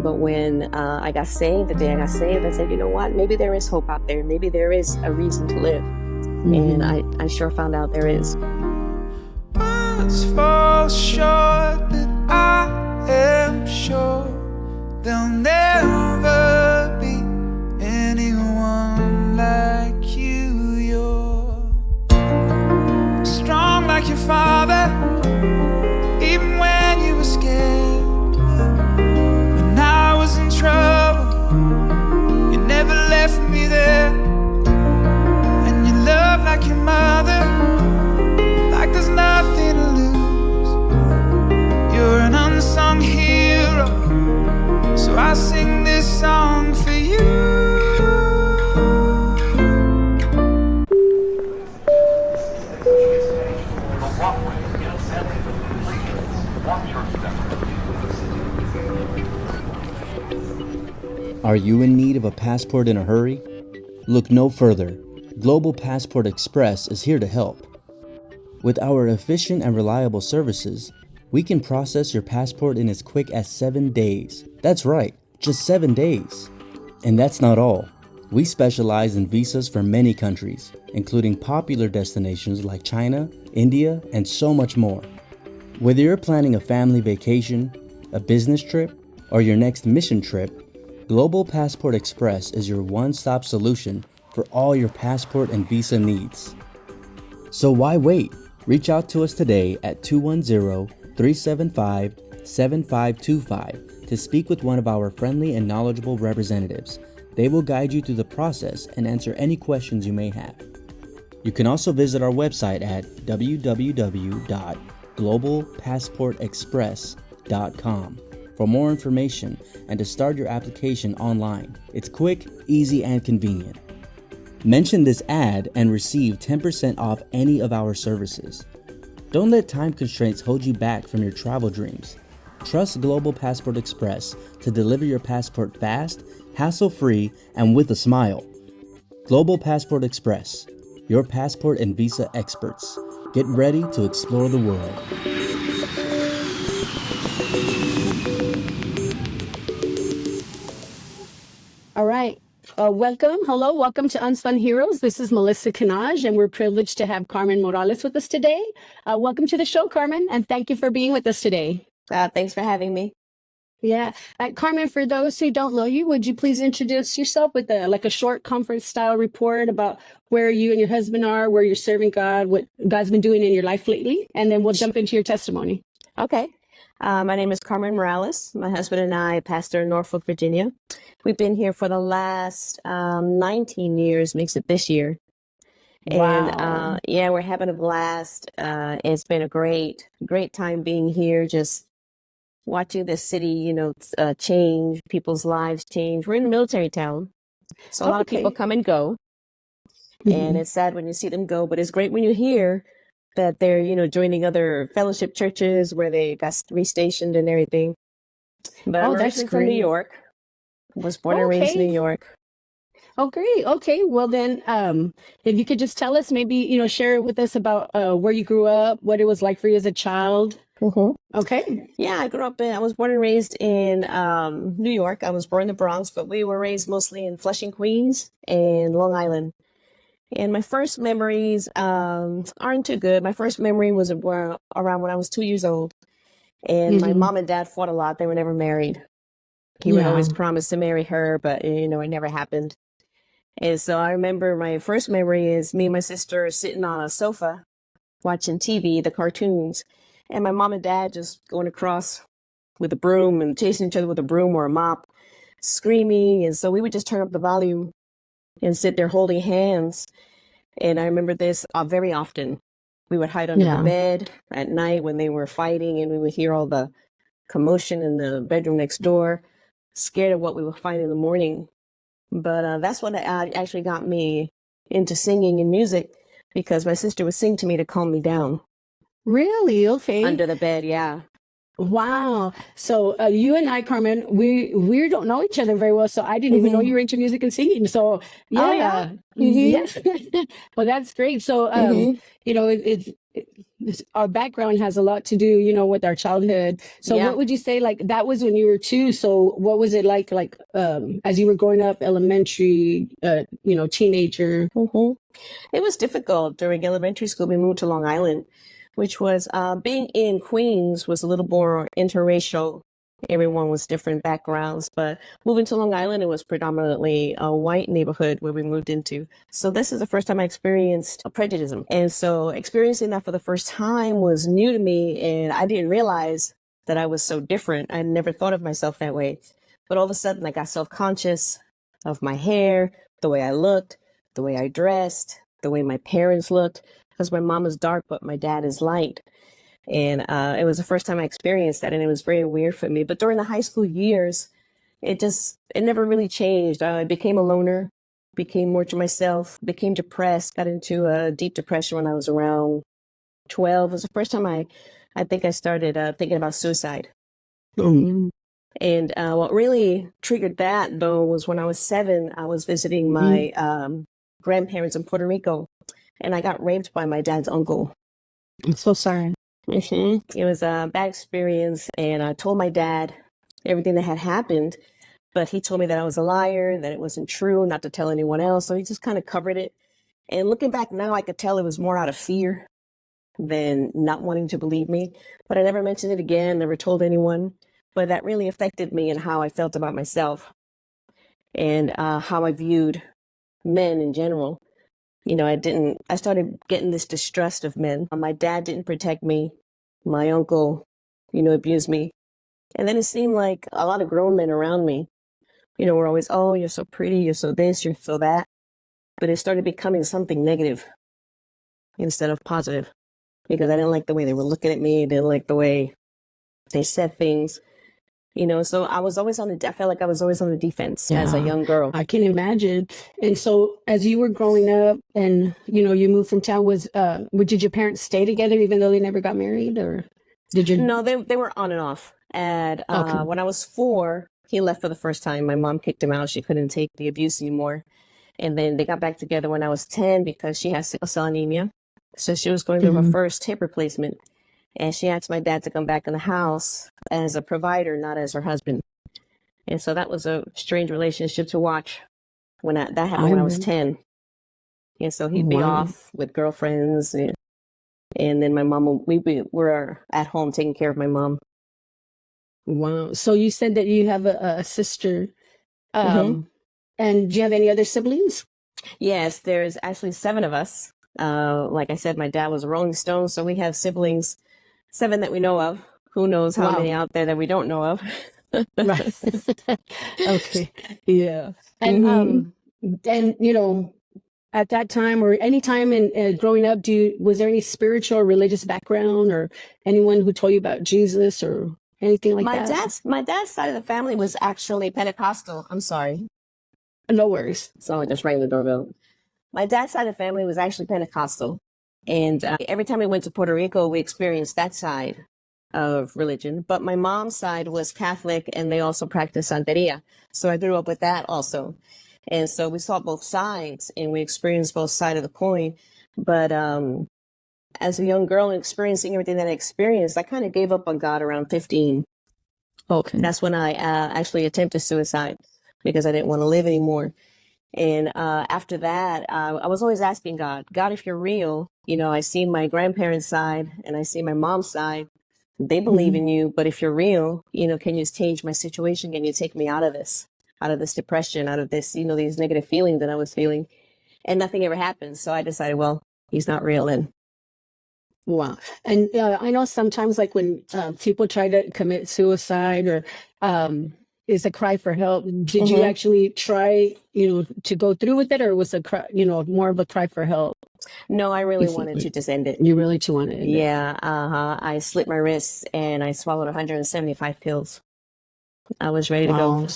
But when I got saved, the day I got saved, I said, you know what? Maybe there is hope out there. Maybe there is a reason to live. And I sure found out there is. Words fall short, but I am sure there'll never be anyone like you. You're strong like your father, even when you were scared. When I was in trouble, you never left me there. And you love like your mother, like there's nothing to lose. You're an unsung hero, so I sing this song for you. Are you in need of a passport in a hurry? Look no further. Global Passport Express is here to help. With our efficient and reliable services, we can process your passport in as quick as 7 days. That's right, just 7 days. And that's not all. We specialize in visas for many countries, including popular destinations like China, India, and so much more. Whether you're planning a family vacation, a business trip, or your next mission trip, Global Passport Express is your one-stop solution for all your passport and visa needs. So why wait? Reach out to us today at 210-375-7525 to speak with one of our friendly and knowledgeable representatives. They will guide you through the process and answer any questions you may have. You can also visit our website at www.globalpassportexpress.com for more information and to start your application online. It's quick, easy, and convenient. Mention this ad and receive 10% off any of our services. Don't let time constraints hold you back from your travel dreams. Trust Global Passport Express to deliver your passport fast, hassle-free, and with a smile. Global Passport Express, your passport and visa experts. Get ready to explore the world. All right. Welcome to Unsung Heroes. This is Melissa Canage, and we're privileged to have Carmen Morales with us today. Welcome to the show, Carmen, and thank you for being with us today. Thanks for having me. Yeah. Carmen, for those who don't know you, would you please introduce yourself with a short conference-style report about where you and your husband are, where you're serving God, what God's been doing in your life lately, and then we'll jump into your testimony. Okay. My name is Carmen Morales. My husband and I pastor in Norfolk, Virginia. We've been here for the last 19 years, makes it this year. Wow. And we're having a blast. It's been a great time being here, just watching the city, change, people's lives change. We're in a military town, so a lot of people come and go. And it's sad when you see them go, but it's great when you hear that they're, joining other fellowship churches where they got restationed and everything. But I'm originally from New York. Was born and raised in New York. Oh, great. Okay. Well, then, if you could just tell us, maybe, share with us about where you grew up, what it was like for you as a child. Mm-hmm. Okay. Yeah, I was born and raised in New York. I was born in the Bronx, but we were raised mostly in Flushing, Queens and Long Island. And my first memories aren't too good. My first memory was around when I was 2 years old. And my mom and dad fought a lot. They were never married. He would always promise to marry her, but, it never happened. And so I remember my first memory is me and my sister sitting on a sofa watching TV, the cartoons, and my mom and dad just going across with a broom and chasing each other with a broom or a mop, screaming. And so we would just turn up the volume and sit there holding hands. And I remember this very often. We would hide under the bed at night when they were fighting, and we would hear all the commotion in the bedroom next door, scared of what we would find in the morning. But that's what actually got me into singing and music, because my sister would sing to me to calm me down. Really? Okay. Under the bed, yeah. Wow. So you and I, Carmen, we don't know each other very well, so I didn't even know you were into music and singing. So yeah. Well, that's great. So it's our background has a lot to do, you know, with our childhood. So Yeah. what would you say, like, that was when you were two? So what was it like, as you were growing up, elementary, you know, teenager? hmm It was difficult during elementary school. We moved to Long Island, which was being in Queens was a little more interracial. Everyone was different backgrounds, but moving to Long Island, it was predominantly a white neighborhood where we moved into. So this is the first time I experienced a prejudice. And so experiencing that for the first time was new to me, and I didn't realize that I was so different. I never thought of myself that way. But all of a sudden, I got self-conscious of my hair, the way I looked, the way I dressed, the way my parents looked, because my mom is dark, but my dad is light. And it was the first time I experienced that, and it was very weird for me. But during the high school years, it never really changed. I became a loner, became more to myself, became depressed, got into a deep depression when I was around 12. It was the first time I think I started thinking about suicide. Mhm. And what really triggered that, though, was when I was 7, I was visiting my grandparents in Puerto Rico, and I got raped by my dad's uncle. I'm so sorry. It was a bad experience, and I told my dad everything that had happened, but he told me that I was a liar, that it wasn't true, not to tell anyone else. So he just kind of covered it. And looking back now, I could tell it was more out of fear than not wanting to believe me. But I never mentioned it again, never told anyone. But that really affected me and how I felt about myself and how I viewed men in general. You know, I started getting this distrust of men. My dad didn't protect me. My uncle, you know, abused me. And then it seemed like a lot of grown men around me, you know, were always, oh, you're so pretty, you're so this, you're so that. But it started becoming something negative instead of positive because I didn't like the way they were looking at me. I didn't like the way they said things, you know. So I felt like I was always on the defense as a Yeah. young girl. I can imagine. And so as you were growing up and, you know, you moved from town, did your parents stay together even though they never got married, or did you? No, they were on and off. And Okay. when I was 4, he left for the first time. My mom kicked him out. She couldn't take the abuse anymore. And then they got back together when I was 10 because she has sickle cell anemia. So she was going through her first hip replacement. And she asked my dad to come back in the house as a provider, not as her husband. And so that was a strange relationship to watch that happened when I was 10. And so he'd be Wow. off with girlfriends. And then my mom, we were at home taking care of my mom. Wow. So you said that you have a sister. Mhm. And do you have any other siblings? Yes, there's actually 7 of us. Like I said, my dad was a Rolling Stone, so we have siblings, 7 that we know of. Who knows how Wow. many out there that we don't know of? Right. Okay. Yeah. And and you know, at that time or any time in growing up, was there any spiritual or religious background or anyone who told you about Jesus or anything like that? My dad's side of the family was actually Pentecostal. I'm sorry. No worries. So I just rang the doorbell. My dad's side of the family was actually Pentecostal. And every time we went to Puerto Rico, we experienced that side of religion. But my mom's side was Catholic, and they also practiced Santeria. So I grew up with that also. And so we saw both sides, and we experienced both sides of the coin. But as a young girl and experiencing everything that I experienced, I kind of gave up on God around 15. Okay. That's when I actually attempted suicide because I didn't want to live anymore. And after that, I was always asking God, if you're real, you know, I see my grandparents' side and I see my mom's side. They believe in you, but if you're real, you know, can you change my situation? Can you take me out of this depression, out of this, you know, these negative feelings that I was feeling? And nothing ever happened. So I decided, well, he's not real then. Wow. And I know sometimes like when people try to commit suicide or is a cry for help, did you actually try, you know, to go through with it, or was a cry, you know, more of a cry for help? No, I really wanted to just end it. You really too wanted it? Yeah. I slit my wrists and I swallowed 175 pills. I was ready to go.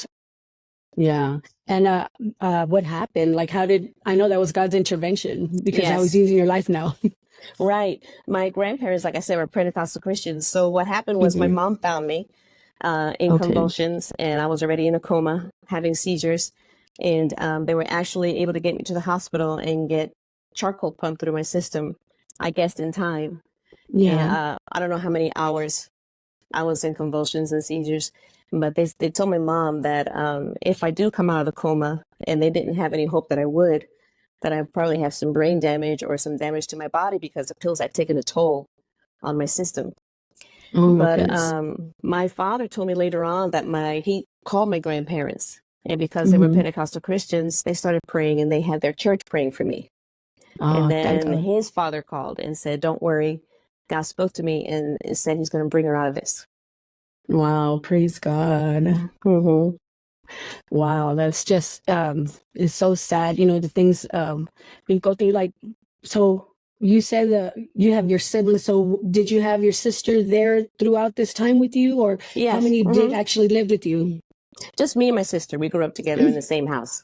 Yeah. And what happened? Like, I know that was God's intervention because Yes. I was using your life now. Right. My grandparents, like I said, were Pentecostal Christians. So what happened was my mom found me in convulsions, and I was already in a coma, having seizures. And they were actually able to get me to the hospital and get charcoal pumped through my system, I guessed in time. And Yeah. I don't know how many hours I was in convulsions and seizures, but they told my mom that if I do come out of the coma, and they didn't have any hope that I would, that I probably have some brain damage or some damage to my body because the pills had taken a toll on my system. Oh my But goodness. my father told me later on that he called my grandparents, and because they were Hmm. Pentecostal Christians, they started praying, and they had their church praying for me. And Oh, thank then God. his father called and said, "Don't worry, God spoke to me and said He's going to bring her out of this." Wow, praise God. Mm-hmm. Wow, that's just it's so sad, the things we go through. Like, so you said that you have your siblings. So did you have your sister there throughout this time with you, or how Yes. many did Mm-hmm. actually live with you? Just me and my sister. We grew up together in the same house,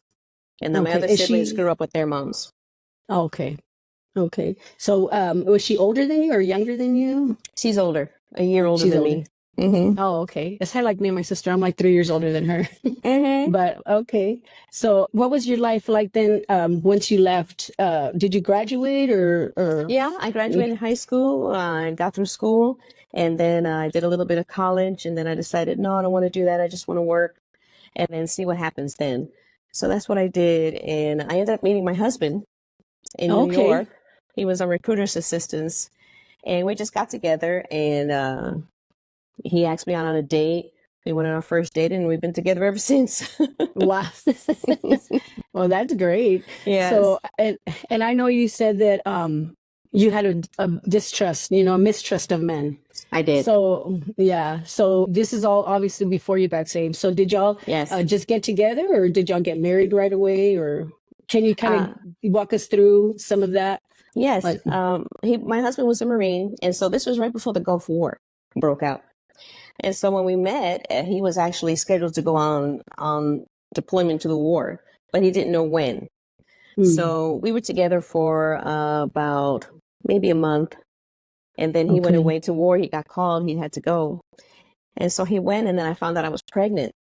and then my Okay, other is siblings she grew up with their moms. okay? Okay, so was she older than you or younger than you? She's older, a year older She's than older. me. Mm-hmm. Oh, okay. It's kind of like me and my sister. I'm like 3 years older than her. Mm-hmm. But okay. So what was your life like then once you left? Did you graduate or Yeah, I graduated high school. I got through school, and then I did a little bit of college, and then I decided, no, I don't want to do that. I just want to work, and then see what happens then. So that's what I did, and I ended up meeting my husband in New okay. York. He was on recruiter's assistance, and we just got together, and he asked me out on a date. We went on our first date, and we've been together ever since. Wow. Well, that's great. Yes, So and I know you said that you had a distrust, a mistrust of men. I did. So yeah, so this is all obviously before you got saved. So did y'all Yes. just get together, or did y'all get married right away, or can you kind Uh, of walk us through some of that? yes. Like, My husband was a Marine, and so this was right before the Gulf War broke out. And so when we met, he was actually scheduled to go on deployment to the war, but he didn't know when. hmm, So we were together for about maybe a month, and then he went okay, away to war. He got called. He had to go, and so he went. And then I found out I was pregnant,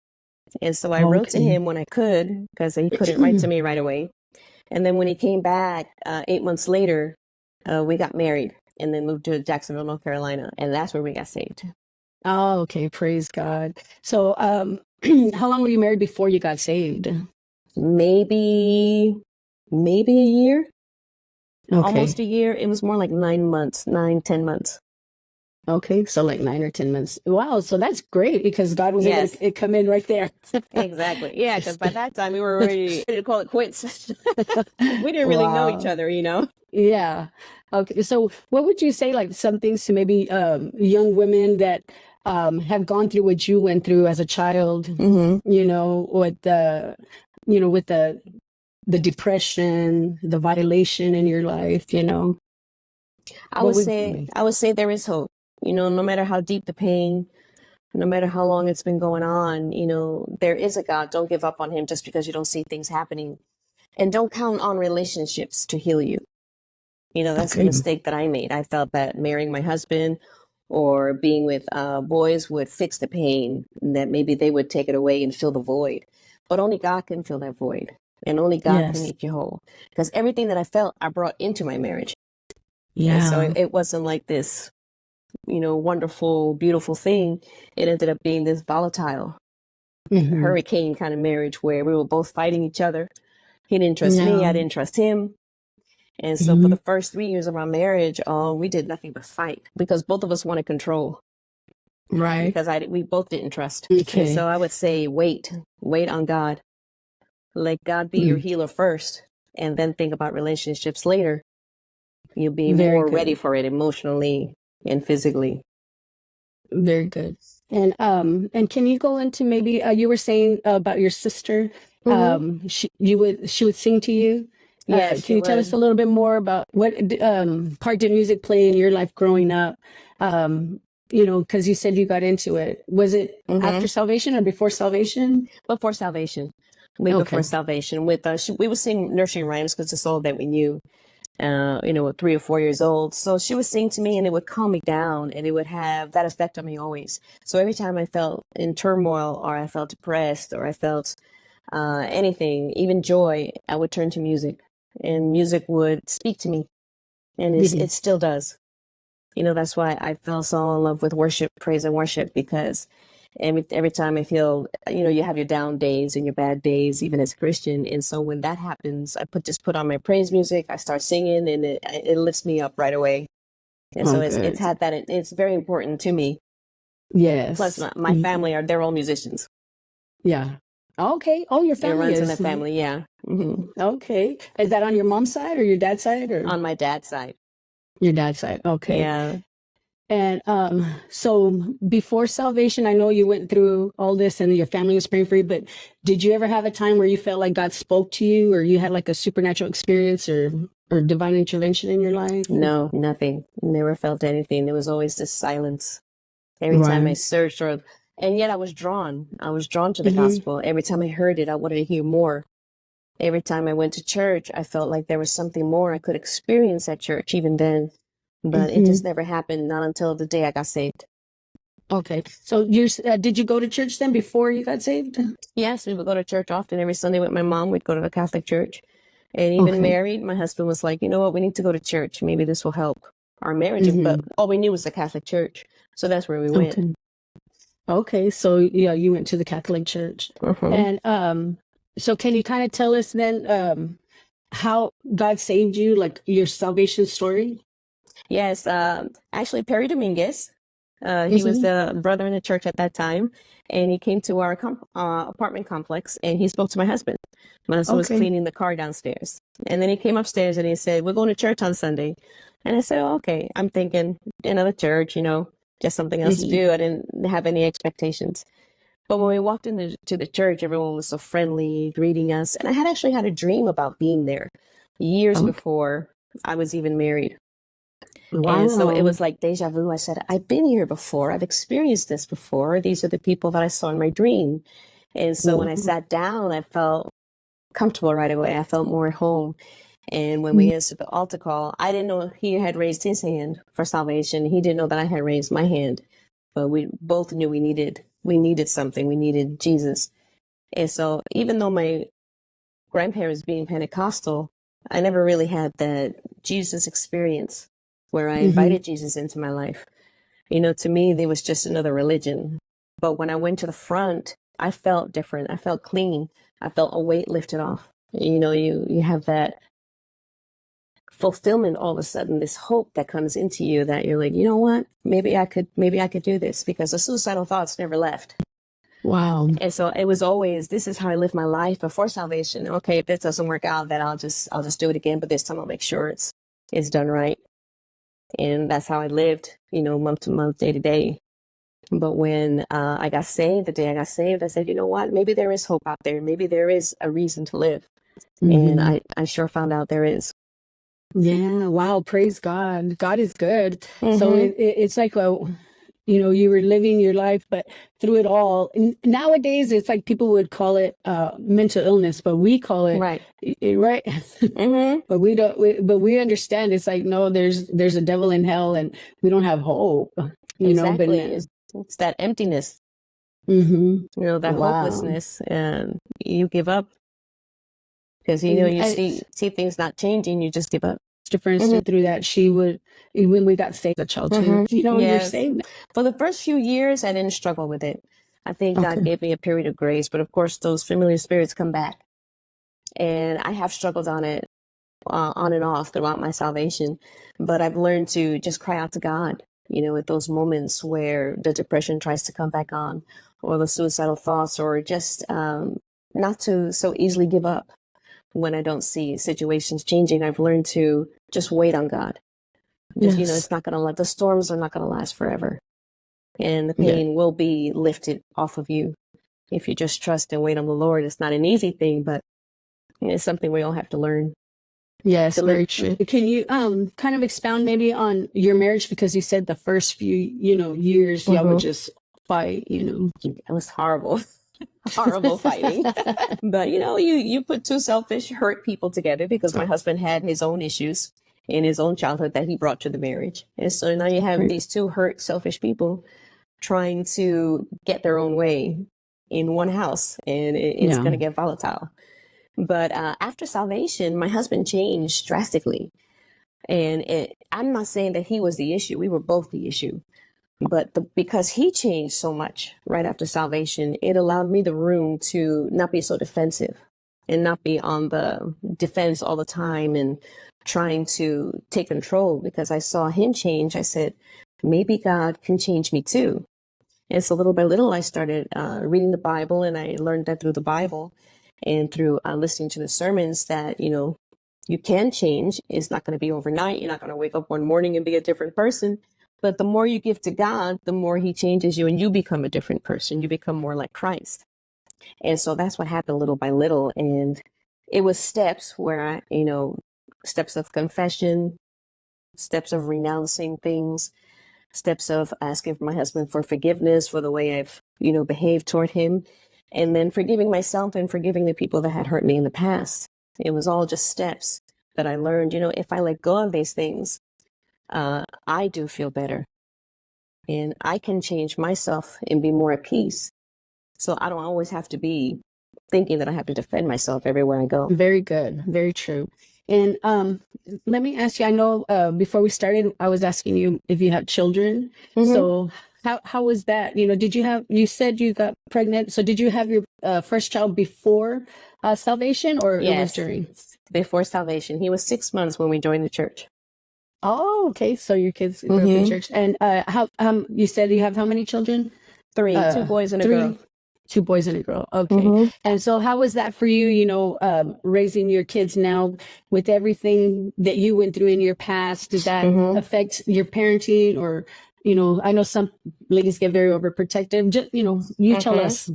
and so I wrote to okay, him when I could because he couldn't write to me right away. And then when he came back 8 months later, we got married and then moved to Jacksonville, North Carolina, and that's where we got saved. oh, okay, praise God. So, how long were you married before you got saved? Maybe a year, Okay, almost a year. It was more like 9 months, 9, 10 months. okay, so like 9 or 10 months. Wow, so that's great because God was able Yes, to come in right there. exactly. Yeah, because by that time we were ready to call it quits. We didn't really know each Wow. other. Yeah. Okay. So what would you say, like some things to maybe young women that have gone through what you went through as a child, Hmm. with with the depression, the violation in your life. I What would would say, I would say there is hope. No matter how deep the pain, no matter how long it's been going on, there is a God. Don't give up on Him just because you don't see things happening, and don't count on relationships to heal you. That's the okay. mistake that I made. I felt that marrying my husband or being with boys would fix the pain, and that maybe they would take it away and fill the void. But only God can fill that void, and only God can Yes. make you whole. Because everything that I felt, I brought into my marriage. And so Yeah. it wasn't like this, wonderful, beautiful thing. It ended up being this volatile Hmm. hurricane kind of marriage where we were both fighting each other. He didn't trust me, I Yeah. didn't trust him. And so for Hmm. the first 3 years of our marriage, we did nothing but fight because both of us wanted control Right. because we both didn't trust. And Okay. so I would say, wait on God. Let God be your Mm. healer first, and then think about relationships later. You'll be Very more ready good. for it emotionally and physically. Very good. And can you go into maybe you were saying about your sister? Hmm. She would sing to you. Yes, Can she you tell us would. a little bit more about what part did music play in your life growing up? Because you said you got into it. Was it Hmm. after salvation or before salvation? Before salvation, way before Okay. salvation. With we would sing nursery rhymes because it's all that we knew. At 3 or 4 years old. So she would sing to me and it would calm me down and it would have that effect on me always. So every time I felt in turmoil or I felt depressed or I felt anything, even joy, I would turn to music and music would speak to me. And it Mhm. still does. That's why I fell so in love with worship, praise and worship, because every time I feel, you have your down days and your bad days, even as a Christian. And so when that happens, I just put on my praise music, I start singing, and it lifts me up right away. And so Oh, it's good. had that, it's very important to me. Plus Yes. my family they're all musicians. Yeah. Okay. Oh, your It family runs in the is. family, yeah. Okay. Is that on your mom's side or your dad's side or On my dad's side. your dad's side? Okay. Yeah. And so before salvation, I know you went through all this and your family was praying for you, but did you ever have a time where you felt like God spoke to you or you had like a supernatural experience or divine intervention in your life? No, nothing. Never felt anything. There was always this silence. Every time I Right. searched, and yet I was drawn. I was drawn to the Hmm. gospel. Every time I heard it, I wanted to hear more. Every time I went to church, I felt like there was something more I could experience at church even then. But it Hmm. just never happened, not until the day I got saved. Okay. So did you go to church then before you got saved? Yes, we would go to church often. Every Sunday with my mom, we'd go to the Catholic church. And even Okay. married, my husband was like, you know what, we need to go to church. Maybe this will help our marriage. But Hmm. all we knew was the Catholic church. So that's where we went. Okay. Okay. So yeah, you went to the Catholic Church. Mhm. And so can you kind of tell us then how God saved you, like your salvation story? Yes, actually, Perry Dominguez, he was Hmm. the brother in the church at that time, and he came to our apartment complex, and he spoke to my husband. My husband was Okay. cleaning the car downstairs, and then he came upstairs and he said, "We're going to church on Sunday," and I said, "Oh, okay." I'm thinking another church, just something else to Hmm. do. I didn't have any expectations. But when we walked into the church, everyone was so friendly, greeting us, and I had actually had a dream about being there years Okay. before I was even married. And so it Wow. was like deja vu. I said, I've been here before. I've experienced this before. These are the people that I saw in my dream. And so when I Wow. sat down, I felt comfortable right away. I felt more at home. And when we answered the altar call, I didn't know he had raised his hand for salvation. He didn't know that I had raised my hand. But we both knew we needed something. We needed Jesus. And so even though my grandparents being Pentecostal, I never really had that Jesus experience where I Hmm. invited Jesus into my life. To me, there was just another religion. But when I went to the front, I felt different. I felt clean. I felt a weight lifted off. You have that fulfillment all of a sudden, this hope that comes into you that you're like, you know what? Maybe I could do this, because the suicidal thoughts never left. Wow. And so it was always, this is how I live my life before salvation. Okay, if this doesn't work out, then I'll just do it again. But this time I'll make sure it's done right. And that's how I lived, month to month, day to day. But when I got saved, the day I got saved, I said, you know what? Maybe there is hope out there. Maybe there is a reason to live. And Hmm. I sure found out there is. Yeah. Wow. Praise God. God is good. So Mm-hmm. it's like you were living your life, but through it all. And nowadays, it's like people would call it mental illness, but we call it Right. right. Mm-hmm. But we don't. But we understand. It's like no, there's a devil in hell, and we don't have hope. But Exactly. It's that emptiness, mm-hmm. that Wow. hopelessness, and you give up because, you see It's things not changing, you just give up. for Mm-hmm. instance, through that she would when we got saved, a child too. Mm-hmm. You're Yes. saved. For the first few years, I didn't struggle with it. I think God Okay. gave me a period of grace, but of course, those familiar spirits come back. And I have struggled on it, on and off throughout my salvation. But I've learned to just cry out to God, at those moments where the depression tries to come back on, or the suicidal thoughts, or just not to so easily give up when I don't see situations changing. I've learned to just wait on God. Just, Yes. it's not going to the storms are not going to last forever. And the Yeah. pain will be lifted off of you if you just trust and wait on the Lord. It's not an easy thing, but it's something we all have to learn Yes, to live. very true. Can you kind of expound maybe on your marriage because you said the first few, years y'all would Mhm. just fight. It was horrible, horrible fighting. But you put two selfish, hurt people together, because my husband had his own issues in his own childhood that he brought to the marriage, and so now you have Right. these two hurt, selfish people trying to get their own way in one house, and it's Yeah. going to get volatile. But after salvation, my husband changed drastically, and I'm not saying that he was the issue. We were both the issue. But because he changed so much right after salvation, it allowed me the room to not be so defensive and not be on the defense all the time and trying to take control. Because I saw him change, I said, maybe God can change me too. And so little by little, I started reading the Bible, and I learned that through the Bible and through listening to the sermons that, you can change. It's not going to be overnight. You're not going to wake up one morning and be a different person. But the more you give to God, the more he changes you and you become a different person. You become more like Christ. And so that's what happened little by little. And it was steps where steps of confession, steps of renouncing things, steps of asking my husband for forgiveness for the way I've, behaved toward him, and then forgiving myself and forgiving the people that had hurt me in the past. It was all just steps that I learned, if I let go of these things, I do feel better and I can change myself and be more at peace. So I don't always have to be thinking that I have to defend myself everywhere I go. Very good. Very true. And let me ask you, I know before we started, I was asking you if you have children. Mhm. So how was that? You said you got pregnant. So did you have your first child before salvation, or it was Yes, during? before salvation. He was 6 months when we joined the church. Oh, okay. So your kids grew up in church. And how you said you have how many children? 3, 2 boys and a girl. 2 boys and a girl. Okay. Mhm. And so how was that for you, raising your kids now with everything that you went through in your past? Did that affect your parenting? Or, I know some ladies get very overprotective. Just, you tell us.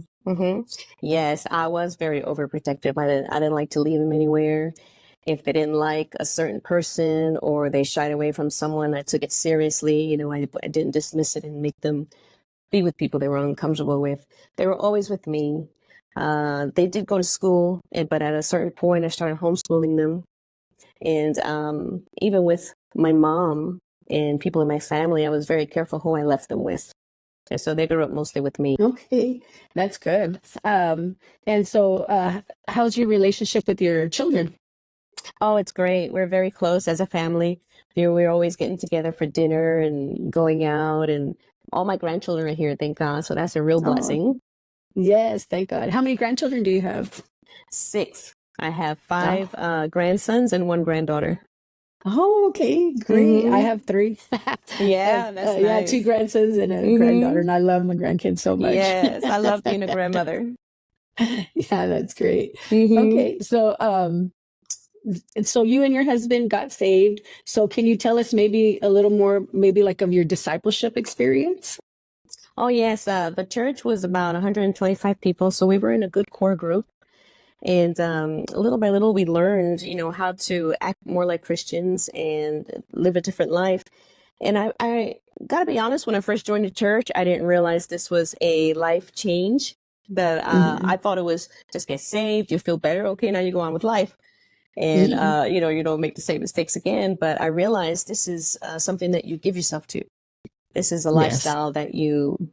Yes, I was very overprotective. I didn't like to leave them anywhere. If they didn't like a certain person or they shied away from someone, I took it seriously. I didn't dismiss it and make them be with people they were uncomfortable with. They were always with me. They did go to school, but at a certain point, I started homeschooling them. And even with my mom and people in my family, I was very careful who I left them with. And so they grew up mostly with me. Okay, that's good. And so how's your relationship with your children? Oh, it's great. We're very close as a family. We're always getting together for dinner and going out, and all my grandchildren are here, thank God. So that's a real blessing. Yes, thank God. How many grandchildren do you have? 6. I have 5 grandsons and 1 granddaughter. Oh, okay, great. I have 3. Yeah, that's Yeah, nice. 2 grandsons and a granddaughter, and I love my grandkids so much. Yes, I love being a grandmother. Yeah, that's great. Okay, so you and your husband got saved. So can you tell us maybe a little more, maybe like of your discipleship experience? Oh, yes. The church was about 125 people, so we were in a good core group. And little by little, we learned, how to act more like Christians and live a different life. And I got to be honest, when I first joined the church, I didn't realize this was a life change. That I thought it was just get saved, you feel better, okay, now you go on with life. And, you don't make the same mistakes again. But I realized this is something that you give yourself to. This is a lifestyle that you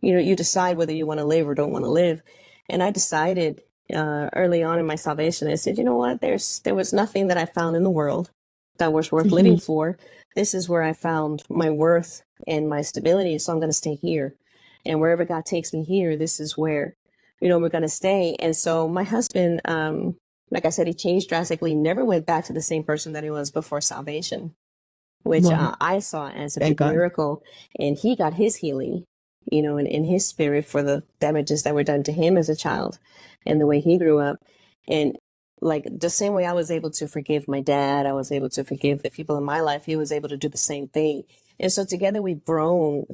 decide whether you want to live or don't want to live. And I decided early on in my salvation, I said, you know what, there was nothing that I found in the world that was worth living for. This is where I found my worth and my stability. So I'm going to stay here. And wherever God takes me here, this is where, we're going to stay. And so my husband, like I said, he changed drastically, never went back to the same person that he was before salvation, which I saw as a big miracle. And he got his healing, in his spirit for the damages that were done to him as a child and the way he grew up. And like the same way I was able to forgive my dad, I was able to forgive the people in my life. He was able to do the same thing. And so together we've grown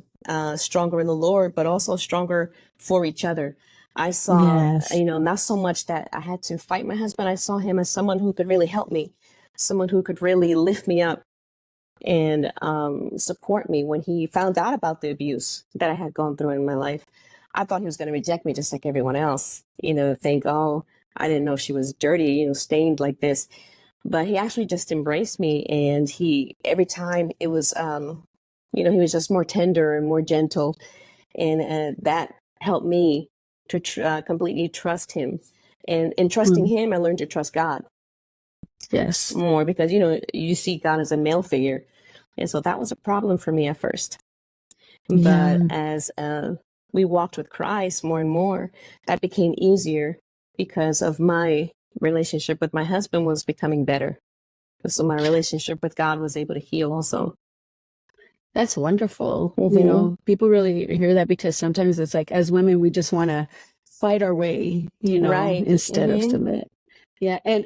stronger in the Lord, but also stronger for each other. I saw, not so much that I had to fight my husband. I saw him as someone who could really help me, someone who could really lift me up and support me when he found out about the abuse that I had gone through in my life. I thought he was going to reject me just like everyone else, think, oh, I didn't know she was dirty, stained like this. But he actually just embraced me. And every time it was, he was just more tender and more gentle. And that helped me to completely trust him. And in trusting him, I learned to trust God. Yes. More because, you see God as a male figure. And so that was a problem for me at first. Yeah. But as we walked with Christ more and more, that became easier because of my relationship with my husband was becoming better. So my relationship with God was able to heal also. That's wonderful. Mhm. People really hear that because sometimes it's like, as women, we just want to fight our way, Right. instead of submit. Yeah. And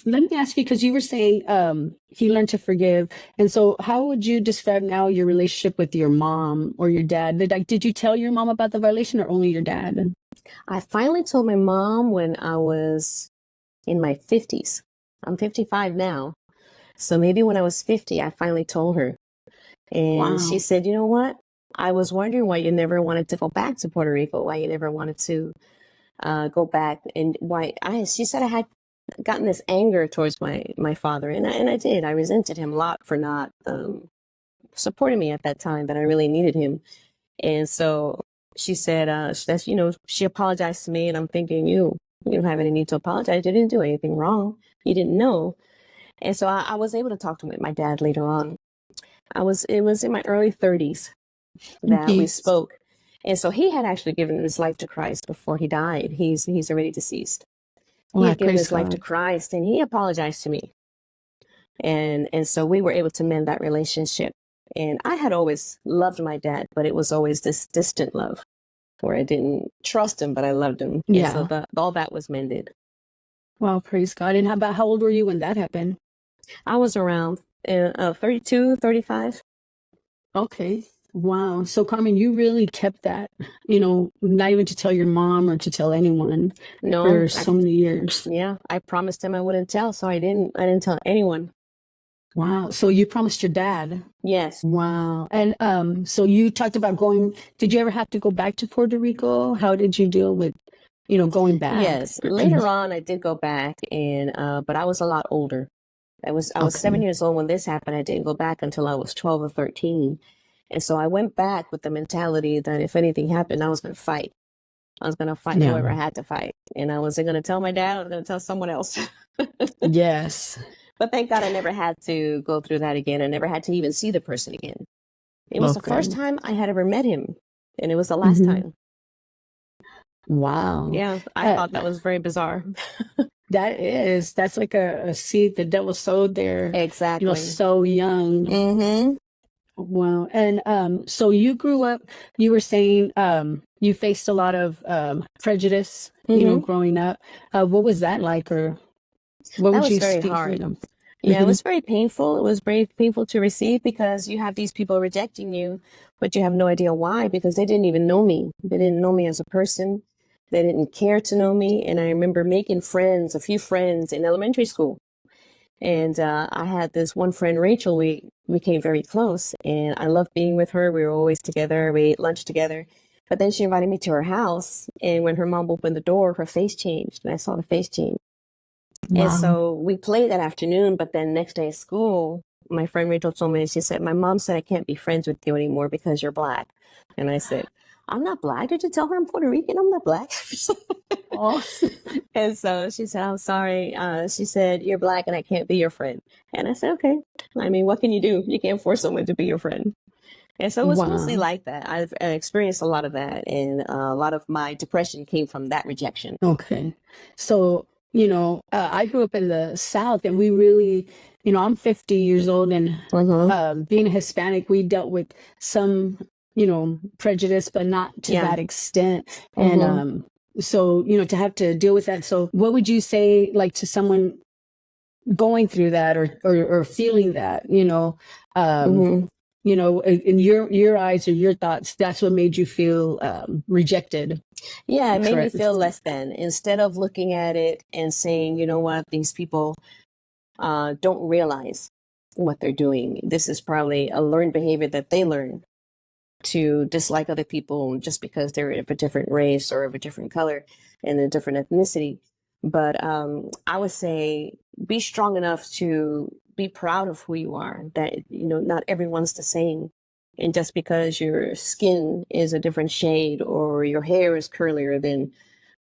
let me ask you, because you were saying he learned to forgive. And so how would you describe now your relationship with your mom or your dad? Did you tell your mom about the violation or only your dad? I finally told my mom when I was in my 50s. I'm 55 now. So maybe when I was 50, I finally told her. And she Wow. said, you know what? I was wondering why you never wanted to go back to Puerto Rico, why you never wanted to go back, and she said I had gotten this anger towards my father, and I did. I resented him a lot for not supporting me at that time, that I really needed him. And so she said, she apologized to me, and I'm thinking, you don't have any need to apologize. You didn't do anything wrong. You didn't know. And so I was able to talk to my dad later on. It was in my early 30s that we Mhm. spoke. And so he had actually given his life to Christ before he died. He's already deceased. He Well, I had given praise his life to God. Christ, and he apologized to me. And so we were able to mend that relationship. And I had always loved my dad, but it was always this distant love where I didn't trust him, but I loved him. And so Yeah. all that was mended. Well, praise God. And how old were you when that happened? I was around 32, 35. Okay. Wow. So, Carmen, you really kept that, not even to tell your mom or to tell anyone No, for so many years. I promised him I wouldn't tell, so I didn't tell anyone. Wow. So you promised your dad. Yes. Wow. And so you talked about did you ever have to go back to Puerto Rico? How did you deal with, going back? Yes. Later on, I did go back, and but I was a lot older. I was 7 years old when this happened. I didn't go back until I was 12 or 13. And so I went back with the mentality that if anything happened, I was going to fight. I was going to fight whoever I Yeah. had to fight. And I wasn't going to tell my dad. I was going to tell someone else. Yes. But thank God I never had to go through that again. I never had to even see the person again. It was the first Okay. time I had ever met him, and it was the last Hmm. time. Wow. Yeah, I Uh, thought that was very bizarre. that's like a seed the devil sowed there, Exactly. so young. Mm-hmm. Wow. And so you grew up, you were saying you faced a lot of prejudice, Mm-hmm. growing up. What was that like, or what That would was you very speak hard. from? Yeah, it was very painful. It was very painful to receive because you have these people rejecting you, but you have no idea why, because they didn't even know me. They didn't know me as a person. They didn't care to know me. And I remember making friends, a few friends in elementary school. And I had this one friend, Rachel. We became very close, and I loved being with her. We were always together. We ate lunch together. But then she invited me to her house, and when her mom opened the door, her face changed, and I saw the face change. And Wow. so we played that afternoon, but then next day at school, my friend Rachel told me, she said, my mom said I can't be friends with you anymore because you're black. And I said, I'm not black. Did you tell her I'm Puerto Rican? I'm not black. Oh, And so she said, I'm sorry. She said, you're black and I can't be your friend. And I said, okay. I mean, what can you do? You can't force someone to be your friend. And so it was mostly wow. like that. I've experienced a lot of that. And a lot of my depression came from that rejection. Okay. So, I grew up in the South, and we really, I'm 50 years old, and being a Hispanic, we dealt with some, prejudice, but not to Yeah. that extent. And so, to have to deal with that. So, what would you say, like, to someone going through that, or feeling that, um, hmm in your eyes or your thoughts, that's what made you feel rejected? Yeah, it made me Correct. feel less than. Instead of looking at it and saying, you know what, these people don't realize what they're doing. This is probably a learned behavior that they learn to dislike other people just because they're of a different race or of a different color and a different ethnicity. But I would say be strong enough to be proud of who you are, that, not everyone's the same. And just because your skin is a different shade or your hair is curlier than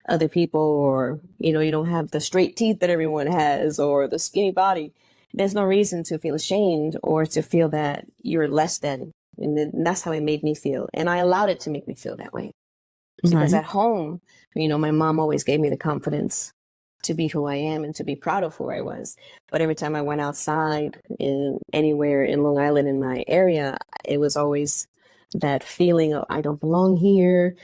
other people, or, you don't have the straight teeth that everyone has or the skinny body, there's no reason to feel ashamed or to feel that you're less than. And that's how it made me feel. And I allowed it to make me feel that way. Because at home, my mom always gave me the confidence to be who I am and to be proud of who I was. But every time I went outside anywhere in Long Island in my area, it was always that feeling of I don't belong here.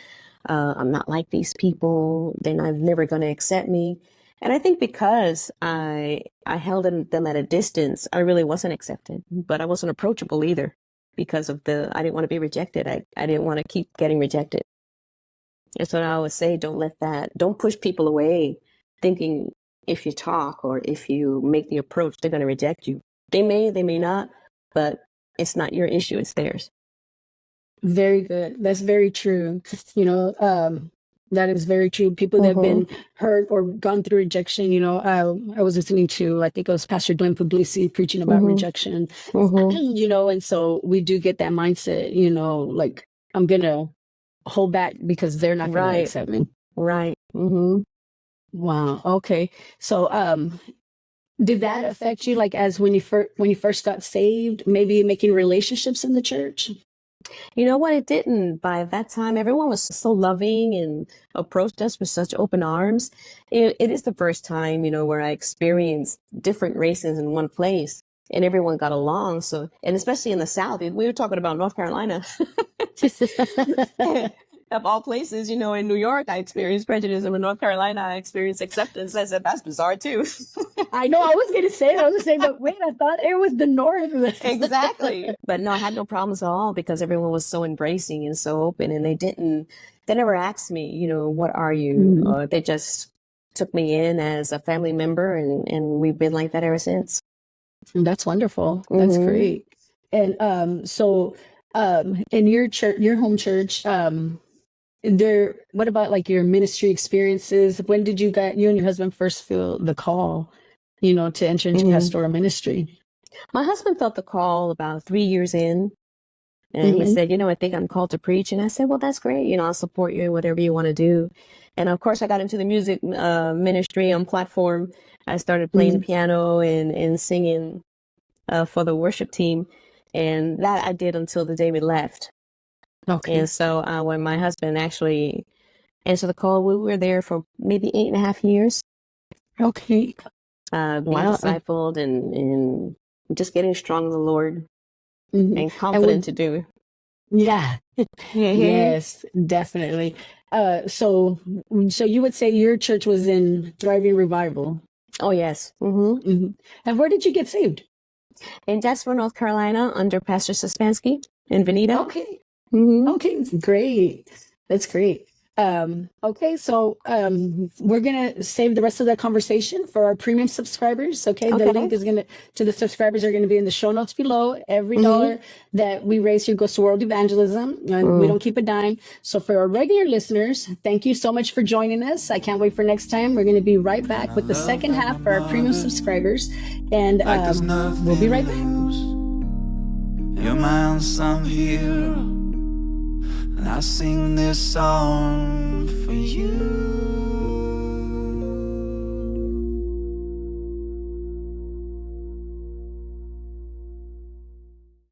I'm not like these people. They're never going to accept me. And I think because I held them at a distance, I really wasn't accepted, but I wasn't approachable either because of I didn't want to be rejected. I didn't want to keep getting rejected. And so I always say, don't push people away thinking if you talk or if you make the approach, they're going to reject you. They may not, but it's not your issue, it's theirs. Very good. That's very true. That is very true. People that have been hurt or gone through rejection, I was listening to, I think it was Pastor Dwayne Puglisi preaching about rejection, and so we do get that mindset, like I'm going to hold back because they're not going to accept me. Right. Wow. Okay. So, did that affect you, like as when you first got saved, maybe making relationships in the church? You know what? It didn't. By that time, everyone was so loving and approached us with such open arms. It is the first time, where I experienced different races in one place and everyone got along. So, and especially in the South, we were talking about North Carolina. Of all places, in New York, I experienced prejudice, and in North Carolina, I experienced acceptance. I said, that's bizarre too. I know, I was going to say, but wait, I thought it was the North. Exactly. But no, I had no problems at all because everyone was so embracing and so open, and they never asked me, what are you? They just took me in as a family member, and we've been like that ever since. That's wonderful. That's great. And so in your church, your home church, what about like your ministry experiences? When did you and your husband first feel the call, to enter into pastoral ministry? My husband felt the call about 3 years in, and he said, I think I'm called to preach. And I said, well, that's great. I'll support you in whatever you want to do. And of course, I got into the music ministry on platform. I started playing the piano and singing for the worship team. And that I did until the day we left. Okay. And so when my husband actually answered the call, we were there for maybe 8.5 years. Okay. Being discipled and just getting strong in the Lord and confident to do. Yeah. Yes, definitely. So you would say your church was in thriving revival? Oh, yes. And where did you get saved? In Jasper, North Carolina, under Pastor Sospansky in Veneta. Okay. Okay, great. That's great. Okay, so we're gonna save the rest of that conversation for our premium subscribers. Okay, the link is to the subscribers are gonna be in the show notes below. Every dollar that we raise here goes to world evangelism, and we don't keep a dime. So for our regular listeners, thank you so much for joining us. I can't wait for next time. We're gonna be right back with the second half for our premium subscribers, and we'll be right back. You're my unsung hero, and I sing this song